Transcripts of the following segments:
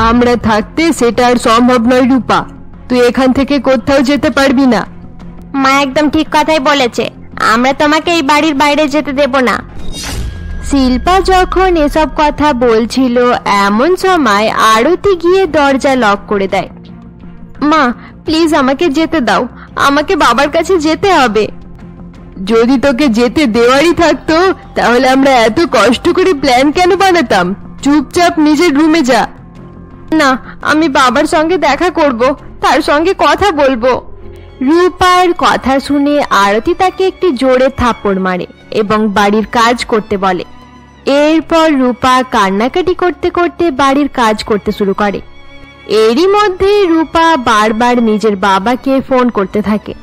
আমরা থাকতে সেটা আর সম্ভব নয় রূপা, তুই এখান থেকে কোথাও যেতে পারবি না। মা একদম ঠিক কথাই বলেছে, আমরা তোমাকে এই বাড়ির বাইরে যেতে দেব না। শিল্পা যখন এসব কথা বলছিল এমন সময় আরতি গিয়ে দরজা লক করে দেয়। মা প্লিজ আমাকে যেতে দাও, আমাকে বাবার কাছে যেতে হবে। যদি তোকে যেতে দেওয়ারই থাকতো তাহলে আমরা এত কষ্ট করে প্ল্যান কেন বানাতাম? চুপচাপ নিজের রুমে যা। না, আমি বাবার সঙ্গে দেখা করব, তার সঙ্গে কথা বলবো। রূপার কথা শুনে আরতি তাকে একটি জোরে থাপ্পড় মারে এবং বাড়ির কাজ করতে বলে। এরপর রূপা কান্নাকাটি করতে করতে বাড়ির কাজ করতে শুরু করে। এরই মধ্যে রূপা বারবার নিজের বাবাকে ফোন করতে থাকে,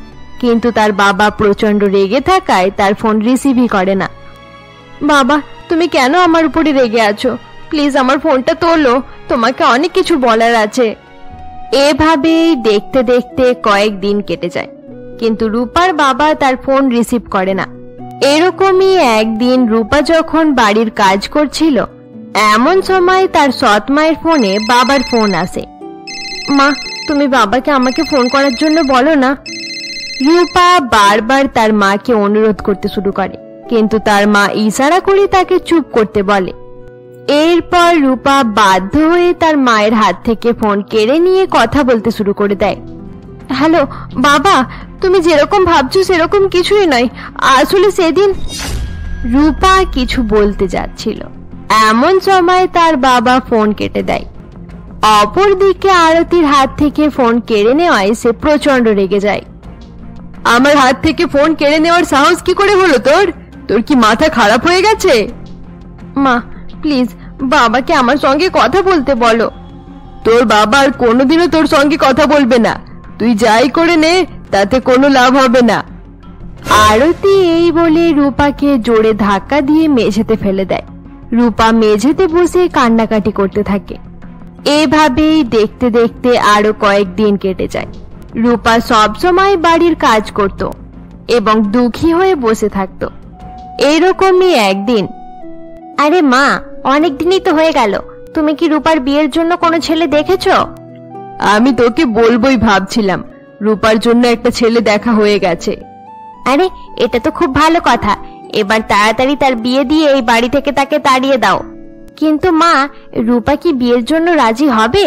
কিন্তু তার বাবা প্রচন্ড রেগে থাকায় তার ফোন রিসিভই করে না। বাবা তুমি কেন আমার উপরে রেগে আছো? প্লিজ আমার ফোনটা তোলো, তোমাকে অনেক কিছু বলার আছে। এভাবেই দেখতে দেখতে কয়েকদিন কেটে যায়, কিন্তু রূপার বাবা তার ফোন রিসিভ করে না। এরকমই একদিন রূপা যখন বাড়ির কাজ করছিল এমন সময় তার সৎ মায়ের ফোনে বাবার ফোন আসে। মা তুমি বাবাকে আমাকে ফোন করার জন্য বলো না। রূপা বারবার তার মাকে অনুরোধ করতে শুরু করে, কিন্তু তার মা ইশারা করে তাকে চুপ করতে বলে। এরপর রূপা বাধ্য হয়ে তার মায়ের হাত থেকে ফোন কেড়ে নিয়ে কথা বলতে শুরু করে দেয়। হ্যালো বাবা, তুমি যেরকম ভাবছো সেরকম কিছুই নয়, আসলে সেদিন। রূপা কিছু বলতে যাচ্ছিল এমন সময় তার বাবা ফোন কেটে দেয়। অপরদিকে আরতির হাত থেকে ফোন কেড়ে নেওয়ায় সে প্রচন্ড রেগে যায়। আমার হাত থেকে ফোন কেড়ে নেওয়ার সাহস কি করে হলো তোর? তোর কি মাথা খারাপ হয়ে গেছে? মা প্লিজ বাবাকে আমার সঙ্গে কথা বলতে বলো। তোর বাবা আর কোনোদিনও তোর সঙ্গে কথা বলবে না, তুই যাই করে নে তাতে কোনো লাভ হবে না। আরতি এই বলে রূপাকে জোরে ধাক্কা দিয়ে মেঝেতে ফেলে দেয়। রূপা মেঝেতে বসে কান্নাকাটি করতে থাকে। এভাবেই দেখতে দেখতে আরো কয়েকদিন কেটে যায়। রূপা সবসময় বাড়ির কাজ করত এবং দুঃখী হয়ে বসে থাকত। এরকমই একদিন, আরে মা অনেকদিনই তো হয়ে গেল, তুমি কি রূপার বিয়ের জন্য কোনো ছেলে দেখেছো? আমি তোকে বলবোই ভাবছিলাম, রূপার জন্য একটা ছেলে দেখা হয়ে গেছে। আরে এটা তো খুব ভালো কথা, এবার তাড়াতাড়ি তার বিয়ে দিয়ে এই বাড়ি থেকে তাকে তাড়িয়ে দাও। কিন্তু মা রূপা কি বিয়ের জন্য রাজি হবে?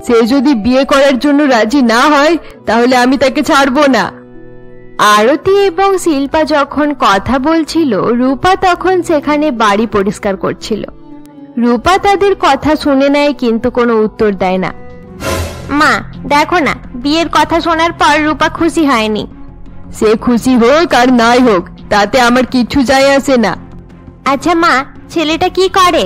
সে যদি বিয়ে করার জন্য রাজি না হয় তাহলে আমি তাকে ছাড়বো না। আরতি এবং শিল্পা যখন কথা বলছিল রূপা তখন সেখানে বাড়ি পরিষ্কার করছিল। রূপা তাদের কথা শুনে নেয় কিন্তু কোনো উত্তর দেয় না। মা দেখো না, বিয়ের কথা শোনার পর রূপা খুশি হয়নি। সে খুশি হোক আর নাই হোক তাতে আমার কিছু যায় আসে না। আচ্ছা মা, ছেলেটা কি করে?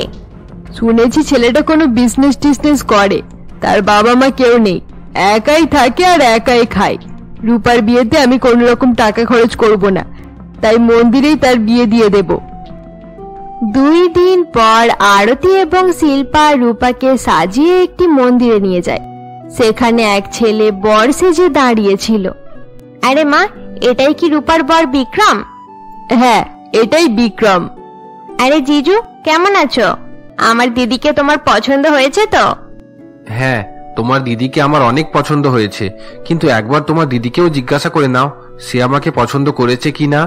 শুনেছি ছেলেটা কোনো বিজনেস টিজনেস করে, তার বাবা মা কেউ নেই, একাই থাকে আর একাই খায়। রূপার বিয়েতে আমি কোন রকম টাকা খরচ করব না, তাই মন্দিরেই তার বিয়ে দিয়ে দেব। 2 দিন পর আরতি এবং শিল্পা রূপাকে সাজিয়ে একটি মন্দিরে নিয়ে যায়। সেখানে এক ছেলে বর সেজে দাঁড়িয়েছিল। আরে মা, এটাই কি রূপার বর বিক্রম? হ্যাঁ এটাই বিক্রম। আরে জিজু কেমন আছো? আমার দিদিকে তোমার পছন্দ হয়েছে তো? হ্যাঁ তোমার দিদিকে আমার অনেক পছন্দ হয়েছে, কিন্তু একবার তোমার দিদিকেও জিজ্ঞাসা করে নাও সে আমাকে পছন্দ করেছে কিনা।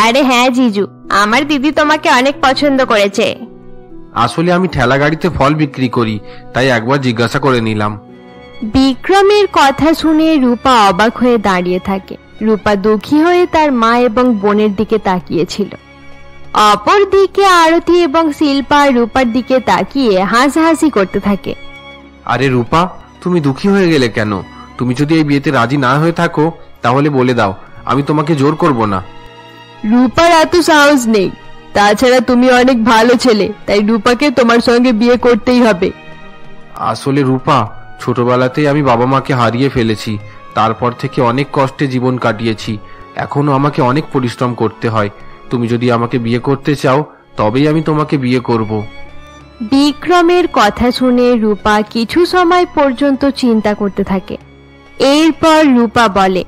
আরে হ্যাঁ জিজু, আমার দিদি তোমাকে অনেক পছন্দ করেছে। আসলে আমি ঠেলা গাড়িতে ফল বিক্রি করি, তাই একবার জিজ্ঞাসা করে নিলাম। বিক্রমের কথা শুনে রূপা অবাক হয়ে দাঁড়িয়ে থাকে। রূপা দুঃখী হয়ে তার মা এবং বোনের দিকে তাকিয়েছিল। অপরদিকে আরতি এবং শিল্পা রূপার দিকে তাকিয়ে হাসাহাসি করতে থাকে। আরে রূপা, তুমি দুঃখী হয়ে গেলে কেন? তুমি যদি এই বিয়েতে রাজি না হয়ে থাকো তাহলে বলে দাও, আমি তোমাকে জোর করব না। রূপার এত সাহস নেই, তাছাড়া তুমি অনেক ভালো ছেলে, তাই রূপাকে তোমার সঙ্গে বিয়ে করতেই হবে। আসলে রূপা, ছোটবেলাতেই আমি বাবা মাকে হারিয়ে ফেলেছি, তারপর থেকে অনেক কষ্টে জীবন কাটিয়েছি, এখনো আমাকে অনেক পরিশ্রম করতে হয়। তুমি যদি আমাকে বিয়ে করতে চাও তবেই আমি তোমাকে বিয়ে করব। বিক্রমের কথা শুনে রূপা কিছু সময় পর্যন্ত চিন্তা করতে থাকে। এরপর রূপা বলে,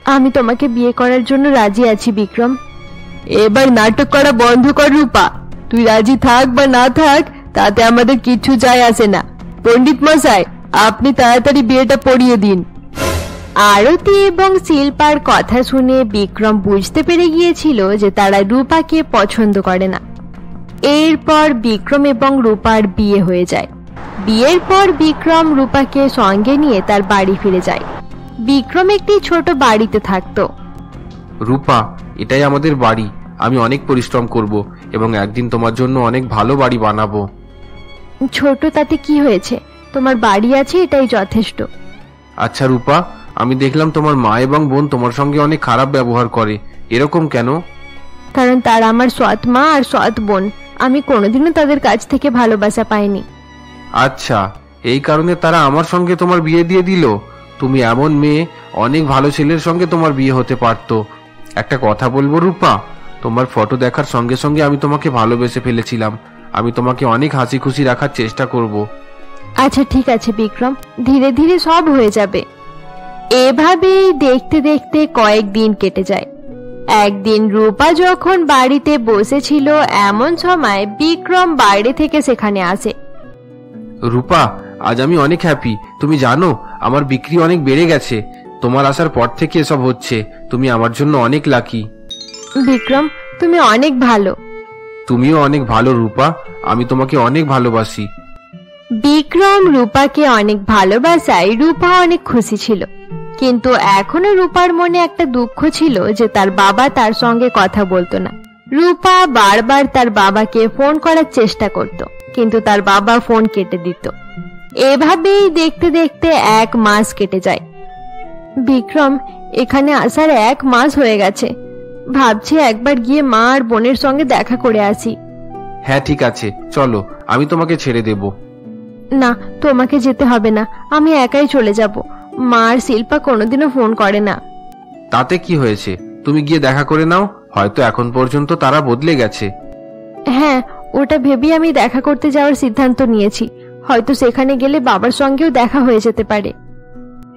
আমি তোমাকে বিয়ে করার জন্য রাজি আছি বিক্রম। এবার নাটক করা বন্ধ কর রূপা, তুই রাজি থাক বা না থাক তাতে আমাদের কিছু যায় আসে না। পণ্ডিত মশাই, আপনি তাড়াতাড়ি বিয়েটা পড়িয়ে দিন। আরতি এবং শিল্পার কথা শুনে বিক্রম বুঝতে পেরে গিয়েছিল যে তারা রূপাকে পছন্দ করে না। এরপর বিক্রম এবং রূপার বিয়ে হয়ে যায়। বিয়ের পর বিক্রম রূপাকে সঙ্গে নিয়ে তার বাড়ি ফিরে যায়। বিক্রম একটি ছোট বাড়িতে থাকতো। রূপা, এটাই আমাদের বাড়ি। আমি অনেক পরিশ্রম করব এবং একদিন তোমার জন্য অনেক ভালো বাড়ি বানাবো। ছোট তাতে কি হয়েছে, তোমার বাড়ি আছে, এটাই যথেষ্ট। আচ্ছা রূপা, আমি দেখলাম তোমার মা এবং বোন তোমার সঙ্গে অনেক খারাপ ব্যবহার করে, এরকম কেন? কারণ তারা আমার সৎ মা আর সৎ বোন, আমি কোনোদিনও তাদের কাছ থেকে ভালোবাসা পাইনি। আচ্ছা, এই কারণে তারা আমার সঙ্গে তোমার বিয়ে দিয়ে দিল? তুমি এমন মেয়ে, অনেক ভালো ছেলের সঙ্গে তোমার বিয়ে হতে পারতো। একটা কথা বলবো রূপা, তোমার ফটো দেখার সঙ্গে সঙ্গে আমি তোমাকে ভালোবেসে ফেলেছিলাম। আমি তোমাকে অনেক হাসি খুশি রাখার চেষ্টা করব। আচ্ছা ঠিক আছে বিক্রম, ধীরে ধীরে সব হয়ে যাবে। এভাবেই দেখতে দেখতে কয়েকদিন কেটে যায়। একদিন রূপা যখন বাড়িতে বসেছিল এমন সময় বিক্রম বাইরে থেকে সেখানে আসে। রূপা, আজ আমি অনেক হ্যাপি। তুমি জানো, আমার বিক্রি অনেক বেড়ে গেছে। তোমার আসার পর থেকে এসব হচ্ছে। তুমি আমার জন্য অনেক লাকি। বিক্রম, তুমি অনেক ভালো। তুমিও অনেক ভালো রূপা, আমি তোমাকে অনেক ভালোবাসি। বিক্রম রূপাকে অনেক ভালোবাসায় রূপা অনেক খুশি ছিল, কিন্তু এখনো রূপার মনে একটা দুঃখ ছিল যে তার বাবা তার সঙ্গে কথা বলতো না। রূপা বারবার তার বাবাকে ফোন করার চেষ্টা করত, কিন্তু তার বাবা ফোন কেটে দিত। এভাবেই দেখতে দেখতে 1 মাস কেটে যায়। বিক্রম, এখানে আসার 1 মাস হয়ে গেছে। ভাবছি একবার গিয়ে মা আর বোনের সঙ্গে দেখা করে আসি। হ্যাঁ ঠিক আছে, চলো, আমি তোমাকে ছেড়ে দেব। না, তোমাকে যেতে হবে না, আমি একাই চলে যাব। মা আর শিল্পা কোনোদিনও ফোন করে না। তাতে কি হয়েছে, তুমি গিয়ে দেখা করে নাও। হয়তো এখন পর্যন্ত তারা বদলে গেছে। হ্যাঁ, ওটা ভেবেই আমি দেখা করতে যাওয়ার সিদ্ধান্ত নিয়েছি। হয়তো সেখানে গেলে বাবার সঙ্গেও দেখা হয়ে যেতে পারে।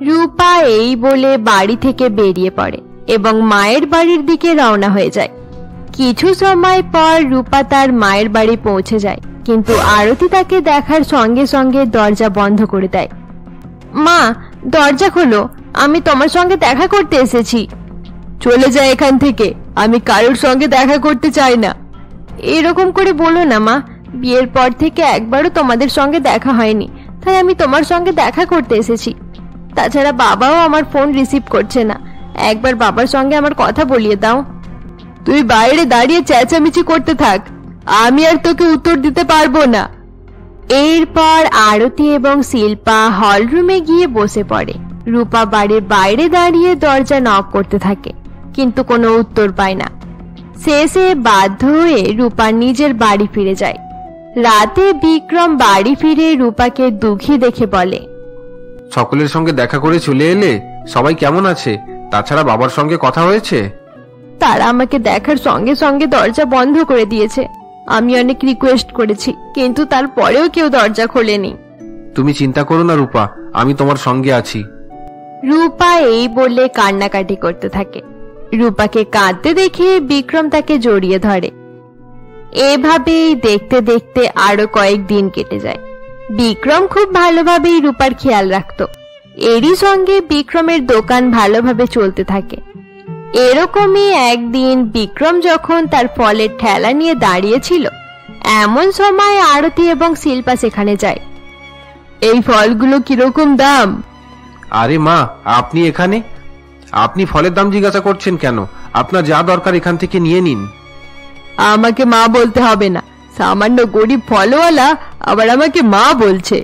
রূপা এই বলে বাড়ি থেকে বেরিয়ে পড়ে এবং মায়ের বাড়ির দিকে রওনা হয়ে যায়। কিছু সময় পর রূপা তার মায়ের বাড়ি পৌঁছে যায়, কিন্তু আরতি তাকে দেখার সঙ্গে সঙ্গে দরজা বন্ধ করে দেয়। মা, দরজা খোলো, আমি তোমার সঙ্গে দেখা করতে এসেছি। চলে যায় এখান থেকে, আমি কারোর সঙ্গে দেখা করতে চাই না। এরকম করে বলো না মা, বিয়ের পর থেকে একবারও তোমাদের সঙ্গে দেখা হয়নি, তাই আমি তোমার সঙ্গে দেখা করতে এসেছি। তাছাড়া বাবাও আমার ফোন রিসিভ করছে না, একবার বাবার সঙ্গে আমার কথা বলিয়ে দাও। তুই বাইরে দাঁড়িয়ে চেঁচামেচি করতে থাক, আমি আর তোকে উত্তর দিতে পারবো না। এরপর আরতি এবং শিল্পা হল রুমে গিয়ে বসে পড়ে। রূপা বাড়ির বাইরে দাঁড়িয়ে দরজা নক করতে থাকে, কিন্তু কোনো উত্তর পায় না। শেষে বাধ্য হয়ে রূপা নিজের বাড়ি ফিরে যায়। রাতে বিক্রম বাড়ি ফিরে রূপাকে দুঃখী দেখে বলে, সকলের সঙ্গে দেখা করে চলে এলে? সবাই কেমন আছে? তাছাড়া বাবার সঙ্গে কথা হয়েছে? তারা আমাকে দেখার সঙ্গে সঙ্গে দরজা বন্ধ করে দিয়েছে। আমি অনেক রিকোয়েস্ট করেছি, কিন্তু তারপরেও কেউ দরজা খোলেনি। তুমি চিন্তা করো না রূপা, আমি তোমার সঙ্গে আছি। রূপা এই বলে কান্নাকাটি করতে থাকে। রূপাকে কাঁদতে দেখে বিক্রম তাকে জড়িয়ে ধরে। এভাবেই দেখতে দেখতে আরো কয়েকদিন কেটে যায়। বিক্রম খুব ভালোভাবেই রূপার খেয়াল রাখত। এরই সঙ্গে বিক্রমের দোকান ভালোভাবে চলতে থাকে। এরকমই একদিন বিক্রম যখন তার ফলের ঠেলা নিয়ে দাঁড়িয়েছিল, এমন সময় আরতি এবং শিল্পা সেখানে যায়। এই ফলগুলো কিরকম দাম? আরে মা, আপনি এখানে? আপনি ফলের দাম জিজ্ঞাসা করছেন কেন? আপনার যা দরকার এখান থেকে নিয়ে নিন। আমাকে মা বলতে হবে না, সামান্য গরিব ফলওয়ালা আবার আমাকে মা বলছে।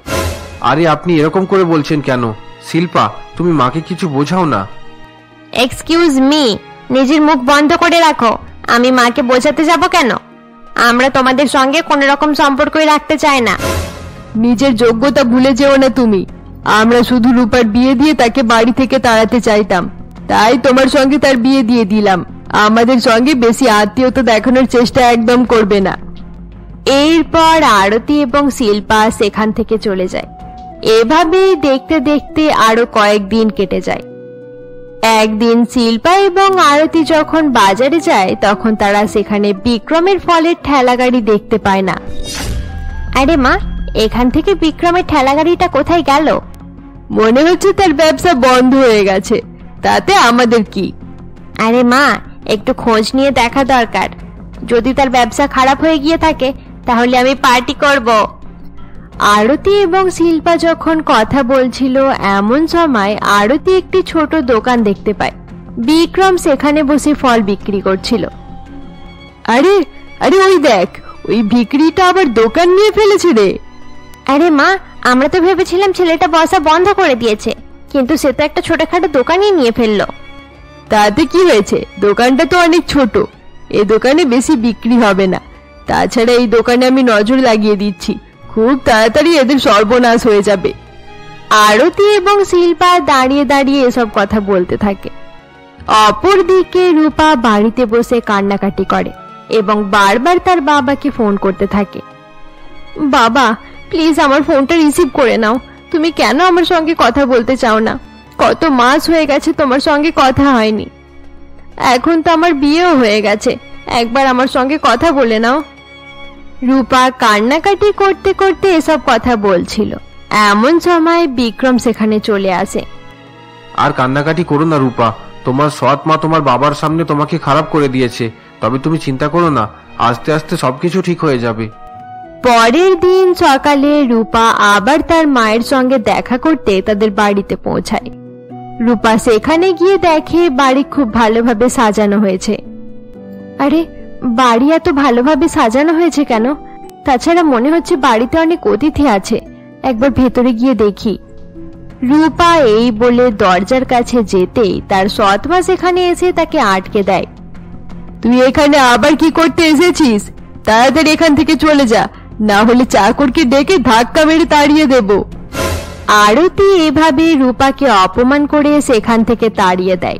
আরে আপনি এরকম করে বলছেন কেন? শিল্পা, তুমি মাকে কিছু বোঝাও না। এক্সকিউজ মি, নিজের মুখ বন্ধ করে রাখো। আমি মাকে বোঝাতে যাব কেন? আমরা তোমাদের সঙ্গে কোনো রকম সম্পর্কই রাখতে চাই না। নিজের যোগ্যতা ভুলে যেও না তুমি। আমরা শুধু রূপার বিয়ে দিয়ে তাকে বাড়ি থেকে তাড়াতে চাইতাম, তাই তোমার সঙ্গে তার বিয়ে দিয়ে দিলাম। আমাদের সঙ্গে বেশি আত্মীয়তা দেখানোর চেষ্টা একদম করবে না। এরপর আরতি এবং শিল্পা সেখান থেকে চলে যায়। এভাবেই দেখতে দেখতে আরো কয়েকদিন কেটে যায়। একদিন শিল্পা এবং আরতি যখন বাজারে যায়, তখন তারা সেখানে বিক্রমের ফলের ঠেলা গাড়ি দেখতে পায় না। আরে মা, এখান থেকে বিক্রমের ঠেলা গাড়িটা কোথায় গেল? মনে হচ্ছে তার ব্যবসা বন্ধ হয়ে গেছে, তাতে আমাদের কি? আরে মা, একটু খোঁজ নিয়ে দেখা দরকার। যদি তার ব্যবসা খারাপ হয়ে গিয়ে থাকে তাহলে আমি পার্টি করব। আরতি এবং শিল্পা যখন কথা বলছিল এমন সময় আরতি একটি ছোট দোকান দেখতে পায়। বিক্রম সেখানে বসে ফল বিক্রি করছিল। আরে আরে ওই দেখ, ওই ভিখারিটা আবার দোকান নিয়ে ফেলেছে রে। আরে মা, আমরা তো ভেবেছিলাম ছেলেটা বসা বন্ধ করে দিয়েছে, কিন্তু সে তো একটা ছোটখাটো দোকানই নিয়ে ফেললো। তাতে কি হয়েছে, দোকানটা তো অনেক ছোট, এই দোকানে বেশি বিক্রি হবে না। তাছাড়া এই দোকানে আমি নজর লাগিয়ে দিচ্ছি, খুব তাড়াতাড়ি এদের সর্বনাশ হয়ে যাবে। আরতি এবং শিল্পা দাঁড়িয়ে দাঁড়িয়ে এসব কথা বলতে থাকে। অপরদিকে রূপা বাড়িতে বসে কান্নাকাটি করে এবং বারবার তার বাবাকে ফোন করতে থাকে। বাবা, প্লিজ আমার ফোনটা রিসিভ করে নাও। তুমি কেন আমার সঙ্গে কথা বলতে চাও না? কত মাস হয়ে গেছে তোমার সঙ্গে কথা হয়নি। এখন তো আমার বিয়েও হয়ে গেছে, একবার আমার সঙ্গে কথা বলে নাও। রূপা কান্নাকাটি করতে করতে এসব কথা বলছিল এমন সময় বিক্রম সেখানে চলে আসে। আর কান্নাকাটি করো না রূপা, তোমার সৎ মা তোমার বাবার সামনে তোমাকে খারাপ করে দিয়েছে, তবে তুমি চিন্তা করো না, আস্তে আস্তে সবকিছু ঠিক হয়ে যাবে। পরের দিন সকালে রূপা আবার তার মায়ের সঙ্গে দেখা করতে তাদের বাড়িতে পৌঁছায়। রূপা সেখানে গিয়ে দেখে বাড়ি খুব ভালোভাবে সাজানো হয়েছে। আরে, বাড়ি এত ভালোভাবে সাজানো হয়েছে কেন? তাছাড়া মনে হচ্ছে বাড়িতে অনেক অতিথি আছে, একবার ভেতরে গিয়ে দেখি। রূপা এই বলে দরজার কাছে যেতেই তার সৎ মা সেখানে এসে তাকে আটকে দেয়। তুই এখানে আবার কি করতে এসেছিস? তাড়াতাড়ি এখান থেকে চলে যা, না হলে চাকরকে ডেকে ধাক্কা মেরে তাড়িয়ে দেব। আরতি এভাবে রূপাকে অপমান করে সেখান থেকে তাড়িয়ে দেয়।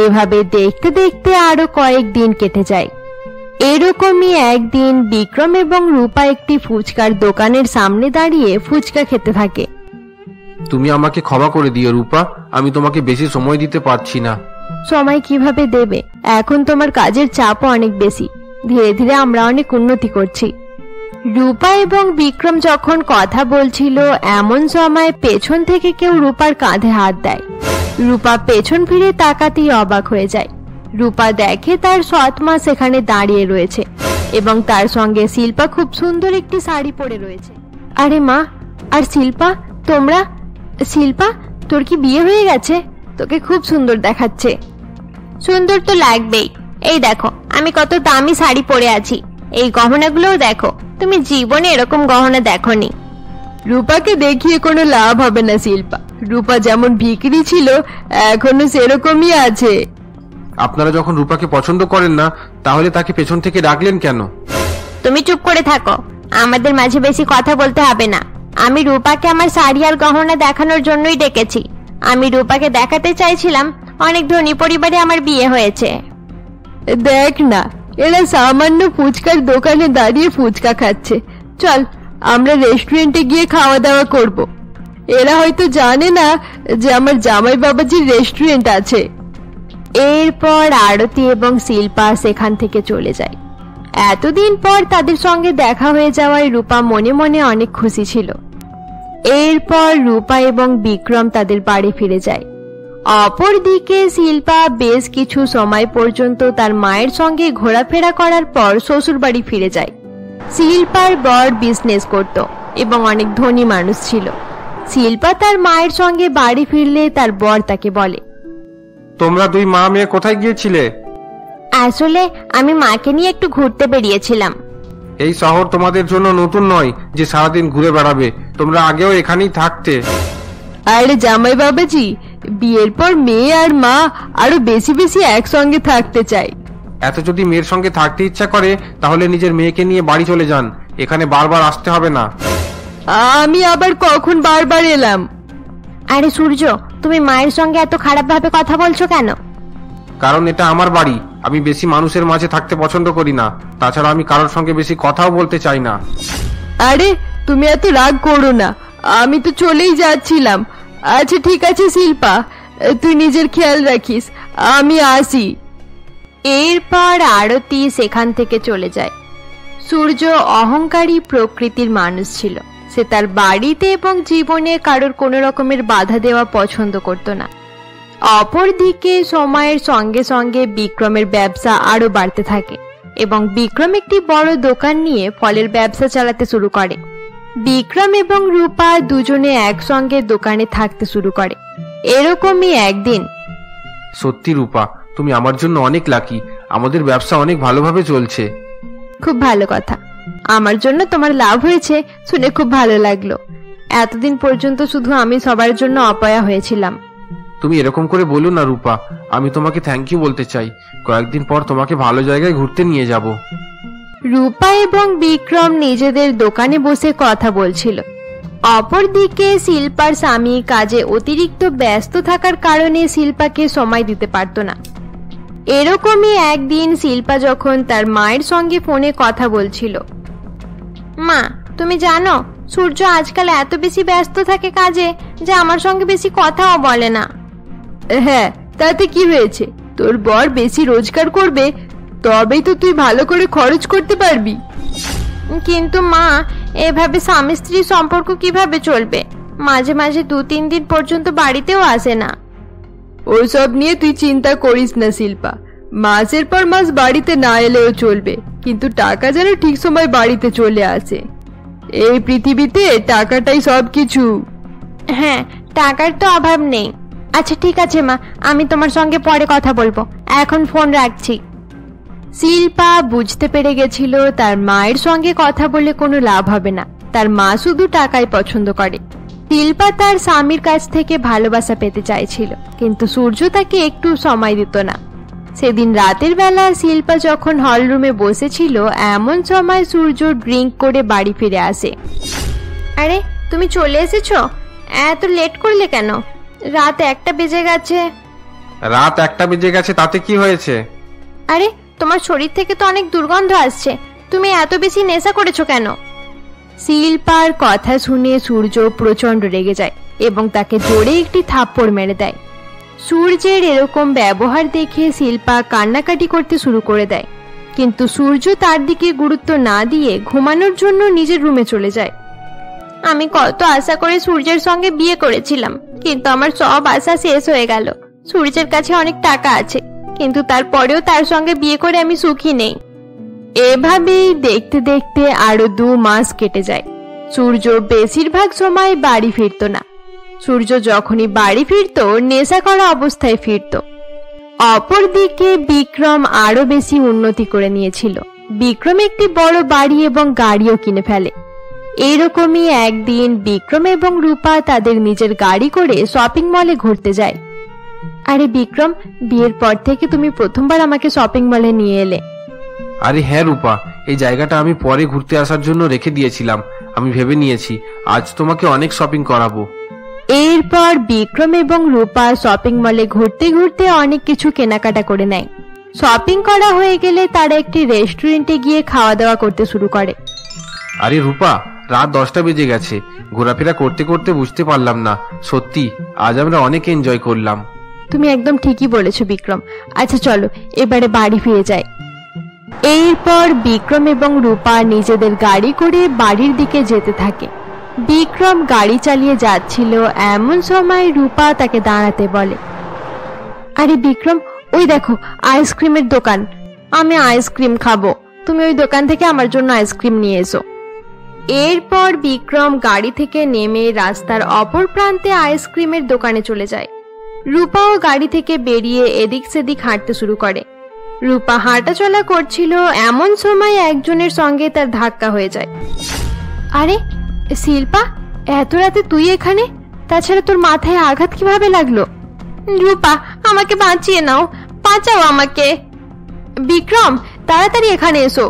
এভাবে দেখতে দেখতে আরো কয়েকদিন কেটে যায়। এরকমই একদিন বিক্রম এবং রূপা একটি ফুচকার দোকানের সামনে দাঁড়িয়ে ফুচকা খেতে থাকে। তুমি আমাকে ক্ষমা করে দিও রূপা, আমি তোমাকে বেশি সময় দিতে পারছি না। সময় কিভাবে দেবে? এখন তোমার কাজের চাপও অনেক বেশি। ধীরে ধীরে আমরা অনেক উন্নতি করছি। রূপা এবং বিক্রম যখন কথা বলছিল এমন সময় পেছন থেকে কেউ রূপার কাঁধে হাত দেয়। রূপা পেছন ফিরে তাকাতেই অবাক হয়ে যায়। রূপা দেখে তার সৎ মা সেখানে দাঁড়িয়ে রয়েছে এবং তার সঙ্গে শিল্পা খুব সুন্দর একটি শাড়ি পরে রয়েছে। আরে মা, আর শিল্পা, তোমরা? শিল্পা, তোর কি বিয়ে হয়ে গেছে? তোকে খুব সুন্দর দেখাচ্ছে। সুন্দর তো লাগবেই। এই দেখো, আমি কত দামি শাড়ি পরে আছি। এই গহনাগুলোও দেখো, তুমি জীবনে এরকম গহনা দেখোনি। রূপাকে দেখিয়ে কোনো লাভ হবে না শিল্পা। রূপা যেমন ভিখারি ছিল এখনো সেরকমই আছে। আপনারা যখন রূপাকে পছন্দ করেন না, তাহলে তাকে পেছন থেকে ডাকলেন কেন? তুমি চুপ করে থাকো, আমাদের মাঝে বেশি কথা বলতে হবে না। আমি রূপাকে আমার শাড়ি আর গহনা দেখানোর জন্যই ডেকেছি। আমি রূপাকে দেখাতে চাইছিলাম অনেক ধনী পরিবারে আমার বিয়ে হয়েছে। দেখ না, এরা সামান্য ফুচকার দোকানে দাঁড়িয়ে ফুচকা খাচ্ছে। চল, আমরা রেস্টুরেন্টে গিয়ে খাওয়া দাওয়া করব। এরা হয়তো জানে না যে আমার জামাই বাবাজির রেস্টুরেন্ট আছে। এরপর আরতি এবং শিল্পা সেখান থেকে চলে যায়। এতদিন পর তাদের সঙ্গে দেখা হয়ে যাওয়ায় রূপা মনে মনে অনেক খুশি ছিল। এরপর রূপা এবং বিক্রম তাদের বাড়ি ফিরে যায়। অপরদিকে শিল্পা বেশ কিছু সময় পর্যন্ত তার মায়ের সঙ্গে ঘোরাফেরা করার পর শ্বশুর বাড়ি ফিরে যায়। শিল্পার বর বিজনেস করত এবং অনেক ধনী মানুষ ছিল। শিল্পা তার মায়ের সঙ্গে বাড়ি ফিরলে তার বর তাকে বলে, তোমরা দুই মা মেয়ে কোথায় গিয়েছিলে? আসলে আমি মাকে নিয়ে একটু ঘুরতে বেরিয়েছিলাম। এই শহর তোমাদের জন্য নতুন নয় যে সারাদিন ঘুরে বেড়াবে, তোমরা আগেও এখানেই থাকতে। আরে জামাই বাবাজি, বিয়ের পর মেয়ে আর মা আরো বেশি বেশি একসঙ্গে থাকতে চাই। এত যদি মেয়ের সঙ্গে থাকতে ইচ্ছা করে তাহলে নিজের মেয়েকে নিয়ে বাড়ি চলে যান, এখানে বারবার আসতে হবে না। আমি আবার কখন বারবার এলাম? আরে সূর্য, তুমি মায়ের সঙ্গে এত খারাপ ভাবে কথা বলছো কেন? কারণ এটা আমার বাড়ি, আমি বেশি মানুষের মাঝে থাকতে পছন্দ করি না। তাছাড়া আমি কারোর সঙ্গে বেশি কথাও বলতে চাই না। আরে তুমি এত রাগ করো না, আমি তো চলেই যাচ্ছিলাম। আচ্ছা ঠিক আছে শিল্পা, তুই নিজের খেয়াল রাখিস, আমি আসি। এরপর আরতি সেখান থেকে চলে যায়। সূর্য অহংকারী প্রকৃতির মানুষ ছিল। সে তার বাড়িতে এবং জীবনে কারোর কোনো রকমের বাধা দেওয়া পছন্দ করত না। অপরদিকে সময়ের সঙ্গে সঙ্গে বিক্রমের ব্যবসা আরো বাড়তে থাকে এবং বিক্রম একটি বড় দোকান নিয়ে ফলের ব্যবসা চালাতে শুরু করে। বিক্রম এবং রূপা দুজনে একসঙ্গে দোকানে থাকতে শুরু করে। এরকমই একদিন, সত্যি রূপা, তুমি আমার জন্য অনেক লাকি। আমাদের ব্যবসা অনেক ভালোভাবে চলছে। খুব ভালো কথা, আমার জন্য তোমার লাভ হয়েছে শুনে খুব ভালো লাগলো। এতদিন পর্যন্ত শুধু আমি সবার জন্য অপয়া হয়েছিলাম। তুমি এরকম করে বলো না রূপা, আমি তোমাকে থ্যাংক ইউ বলতে চাই। কয়েকদিন পর তোমাকে ভালো জায়গায় ঘুরতে নিয়ে যাব। রূপা এবং বিক্রম নিজেদের দোকানে বসে কথা বলছিল। অপরদিকে শিল্পার স্বামী কাজে অতিরিক্ত ব্যস্ত থাকার কারণে শিল্পাকে সময় দিতে পারত না। এরকমই একদিন শিল্পা যখন তার মায়ের সঙ্গে ফোনে কথা বলছিল, মা তুমি জানো সূর্য আজকাল এত বেশি ব্যস্ত থাকে কাজে যে আমার সঙ্গে বেশি কথাও বলে না। হ্যাঁ, তাতে কি হয়েছে? তোর বর বেশি রোজগার করবে, তবেই তো তুই ভালো করে খরচ করতে পারবি। কিন্তু মা, এভাবে স্বামী স্ত্রীর সম্পর্ক কিভাবে চলবে? মাঝে মাঝে 2-3 দিন পর্যন্ত বাড়িতেও আসে না। ওসব নিয়ে তুই চিন্তা করিস না শিল্পা, মাসের পর মাস বাড়িতে না এলেও চলবে, কিন্তু টাকা যেন ঠিক সময় বাড়িতে চলে আসে। এই পৃথিবীতে টাকাটাই সবকিছু। হ্যাঁ, টাকার তো অভাব নেই। আচ্ছা ঠিক আছে মা, আমি তোমার সঙ্গে পরে কথা বলবো, এখন ফোন রাখছি। শিল্পা বুঝতে পেরে গেছিল তার মায়ের সঙ্গে কথা বলে কোনো লাভ হবে না, তার মা শুধু টাকাই পছন্দ করে। শিল্পা তার স্বামীর কাছ থেকে ভালোবাসা পেতে চাইছিল, কিন্তু সূর্য তাকে একটু সময় দিত না। সেদিন রাতের বেলা শিল্পা যখন হল রুমে বসেছিল, এমন সময় সূর্য ড্রিঙ্ক করে বাড়ি ফিরে আসে। আরে তুমি চলে এসেছো? এত লেট করলে কেন? রাত 1টা বেজে গেছে। রাত 1টা বেজে গেছে তাতে কি হয়েছে? আরে তোমার শরীর থেকে তো অনেক দুর্গন্ধ আসছে, তুমি এত বেশি নেশা করেছো কেন? শিল্পার কথা শুনে সূর্য প্রচন্ড রেগে যায় এবং তাকে জোরে একটি থাপ্পড় মেরে দেয়। সূর্যের এরকম ব্যবহার দেখে শিল্পা কান্নাকাটি করতে শুরু করে দেয়, কিন্তু সূর্য তার দিকে গুরুত্ব না দিয়ে ঘুমানোর জন্য নিজের রুমে চলে যায়। আমি কত আশা করে সূর্যের সঙ্গে বিয়ে করেছিলাম, কিন্তু আমার সব আশা শেষ হয়ে গেল। সূর্যের কাছে অনেক টাকা আছে, কিন্তু তারপরেও তার সঙ্গে বিয়ে করে আমি সুখী নেই। এভাবেই দেখতে দেখতে আরো 2 মাস কেটে যায়। সূর্য বেশিরভাগ সময় বাড়ি ফিরত না। সূর্য যখনই বাড়ি ফিরত, নেশা করা অবস্থায় ফিরত। অপরদিকে বিক্রম আরো বেশি উন্নতি করে নিয়েছিল। বিক্রম একটি বড় বাড়ি এবং গাড়িও কিনে ফেলে। এইরকমই একদিন বিক্রম এবং রূপা তাদের নিজের গাড়ি করে শপিং মলে ঘুরতে যায়। আরে বিক্রম, বিয়ের পর থেকে তুমি প্রথমবার আমাকে শপিং মলে নিয়ে এলে। আরে হ্যাঁ রূপা, এই জায়গাটা আমি পরে ঘুরতে আসার জন্য রেখে দিয়েছিলাম। আমি ভেবে নিয়েছি আজ তোমাকে অনেক শপিং করাবো। এরপর বিক্রম এবং রূপা শপিং মলে ঘুরতে ঘুরতে অনেক কিছু কেনাকাটা করে নেয়। শপিং করা হয়ে গেলে তারা একটি রেস্টুরেন্টে গিয়ে খাওয়া দাওয়া করতে শুরু করে। আরে রূপা, রাত 10টা বেজে গেছে। ঘোরাফেরা করতে করতে বুঝতে পারলাম না। সত্যি আজ আমরা অনেক এনজয় করলাম। তুমি একদম ঠিকই বলেছো বিক্রম। আচ্ছা চলো এবারে বাড়ি ফিরে যাই। এরপর বিক্রম এবং রূপা নিজেদের গাড়ি করে বাড়ির দিকে যেতে থাকে। বিক্রম গাড়ি চালিয়ে যাচ্ছিল, এমন সময় রূপা তাকে দাঁড়াতে বলে। আরে বিক্রম, ওই দেখো আইসক্রিমের দোকান, আমি আইসক্রিম খাবো, তুমি ওই দোকান থেকে আমার জন্য আইসক্রিম নিয়ে এসো। এরপর বিক্রম গাড়ি থেকে নেমে রাস্তার অপর প্রান্তে আইসক্রিমের দোকানে চলে যায়। রূপাও গাড়ি থেকে বেরিয়ে এদিক সেদিক হাঁটতে শুরু করে। রূপা হাঁটাচলা করছিল, এমন সময় একজনের সঙ্গে তার ধাক্কা হয়ে যায়। আরে শিল্পা, এত রাতে তুই এখানে? তাছাড়া তোর মাথায় আঘাত কিভাবে লাগলো? রূপা, আমাকে বাঁচিয়ে নাও, বাঁচাও আমাকে। বিক্রম, তাড়াতাড়ি এখানে এসো।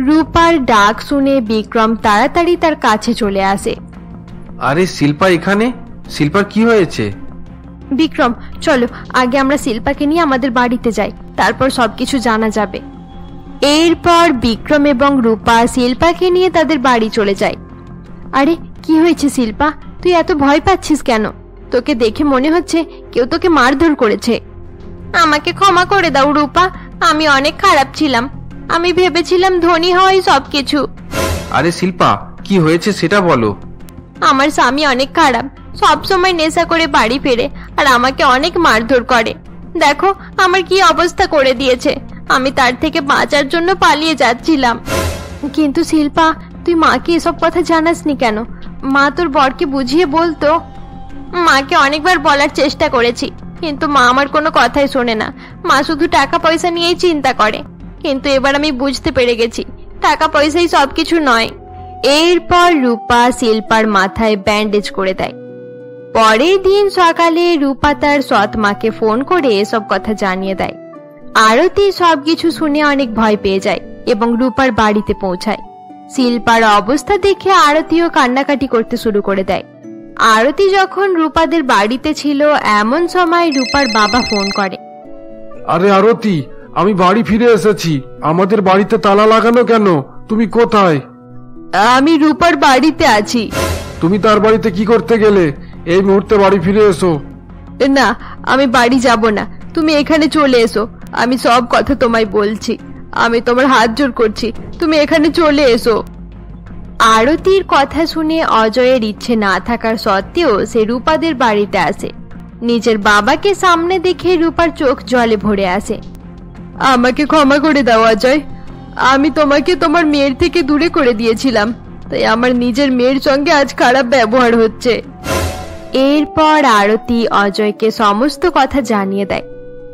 রূপার ডাক শুনে বিক্রম তাড়াতাড়ি তার কাছে চলে আসে। আরে শিল্পা এখানে? শিল্পার কি হয়েছে? বিক্রম চলো, আগে আমরা শিল্পাকে নিয়ে আমাদের বাড়িতে যাই, তারপর সবকিছু জানা যাবে। এরপর বিক্রম এবং রূপা শিল্পাকে নিয়ে তাদের বাড়ি চলে যায়। আরে কি হয়েছে শিল্পা, তুই এত ভয় পাচ্ছিস কেন? তোকে দেখে মনে হচ্ছে কেউ তোকে মারধর করেছে। আমাকে ক্ষমা করে দাও রূপা, আমি অনেক খারাপ ছিলাম। আমি ভেবেছিলাম ধনী হওয়াই সবকিছু। আরে শিল্পা, কি হয়েছে সেটা বলো। আমার স্বামী অনেক খারাপ, সব সময় নেশা করে বাড়ি ফেরে আর আমাকে অনেক মারধর করে। দেখো আমার কি অবস্থা করে দিয়েছে। আমি তার থেকে বাঁচার জন্য পালিয়ে যাচ্ছিলাম। কিন্তু শিল্পা, তুই মাকে এসব কথা জানাসনি কেন? মা তোর বরকে বুঝিয়ে বলতো। মাকে অনেকবার বলার চেষ্টা করেছি, কিন্তু মা আমার কোনো কথাই শোনে না। মা শুধু টাকা পয়সা নিয়েই চিন্তা করে। কিন্তু এবার আমি বুঝতে পেরে গেছি টাকা পয়সাই সবকিছু নয়। এরপর রূপা শিল্পার মাথায় ব্যান্ডেজ করে দেয়। পরের দিন সকালে রূপা তার সৎ মাকে ফোন করে এসব কথা জানিয়ে দেয়। আরতি সবকিছু শুনে অনেক ভয় পেয়ে যায় এবং রূপার বাড়িতে পৌঁছায়। শিল্পার অবস্থা দেখে আরতিও কান্নাকাটি করতে শুরু করে দেয়। আরতি যখন রূপাদের বাড়িতে ছিল এমন সময় রূপার বাবা ফোন করে। আরে আরতি, আমি বাড়ি ফিরে এসেছি। আমাদের বাড়িতে তালা লাগানো কেন? তুমি কোথায়? আমি রূপার বাড়িতে আছি। তুমি তার বাড়িতে কি করতে গেলে? এই মুহূর্তে বাড়ি ফিরে এসো। না, আমি বাড়ি যাব না, তুমি এখানে চলে এসো। আমি সব কথা তোমায় বলছি। আমি তোমার হাত জোর করছি, তুমি এখানে চলে এসো। আরতির কথা শুনে অজয়ের ইচ্ছে না থাকার সত্ত্বেও সে রূপাদের বাড়িতে আসে। নিজের বাবাকে সামনে দেখে রূপার চোখ জলে ভরে আসে। আমাকে ক্ষমা করে দাও অজয়। আমি তোমাকে তোমার মেয়ের থেকে দূরে করে দিয়েছিলাম, তাই আমার নিজের মেয়ের সঙ্গে আজ খারাপ ব্যবহার হচ্ছে। এরপর আরতি অজয়কে সমস্ত কথা জানিয়ে দেয়।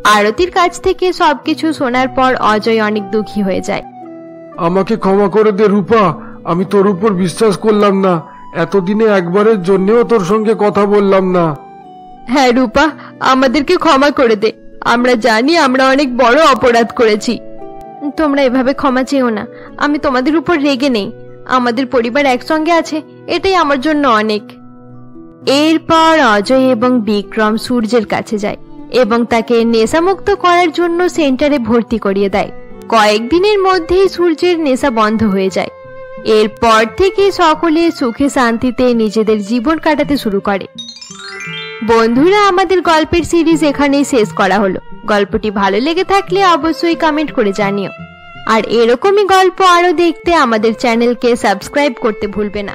আরতির কাছ থেকে সবকিছু শোনার পর অজয় অনেক দুঃখী হয়ে যায়। আমাকে ক্ষমা করে দে রূপা, আমি তোর উপর বিশ্বাস করলাম না। এতদিনে একবারের জন্যও তোর সঙ্গে কথা বললাম না। হ্যাঁ রূপা, আমাদেরকে ক্ষমা করে দে। আমরা জানি আমরা অনেক বড় অপরাধ করেছি। তোমরা এভাবে ক্ষমা চেও না। আমি তোমাদের উপর রেগে নেই। আমাদের পরিবার একসঙ্গে আছে, এটাই আমার জন্য অনেক। এরপর অজয় এবং বিক্রম সূর্যের কাছে যায় এবং তাকে নেশামুক্ত করার জন্য সেন্টারে ভর্তি করিয়ে দেয়। কয়েকদিনের মধ্যেই সূর্যের নেশা বন্ধ হয়ে যায়। এরপর থেকে সকলে সুখে শান্তিতে নিজেদের জীবন কাটাতে শুরু করে। বন্ধুরা, আমাদের গল্পের সিরিজ এখানেই শেষ করা হলো। গল্পটি ভালো লেগে থাকলে অবশ্যই কমেন্ট করে জানিও। আর এরকমই গল্প আরো দেখতে আমাদের চ্যানেলকে সাবস্ক্রাইব করতে ভুলবে না।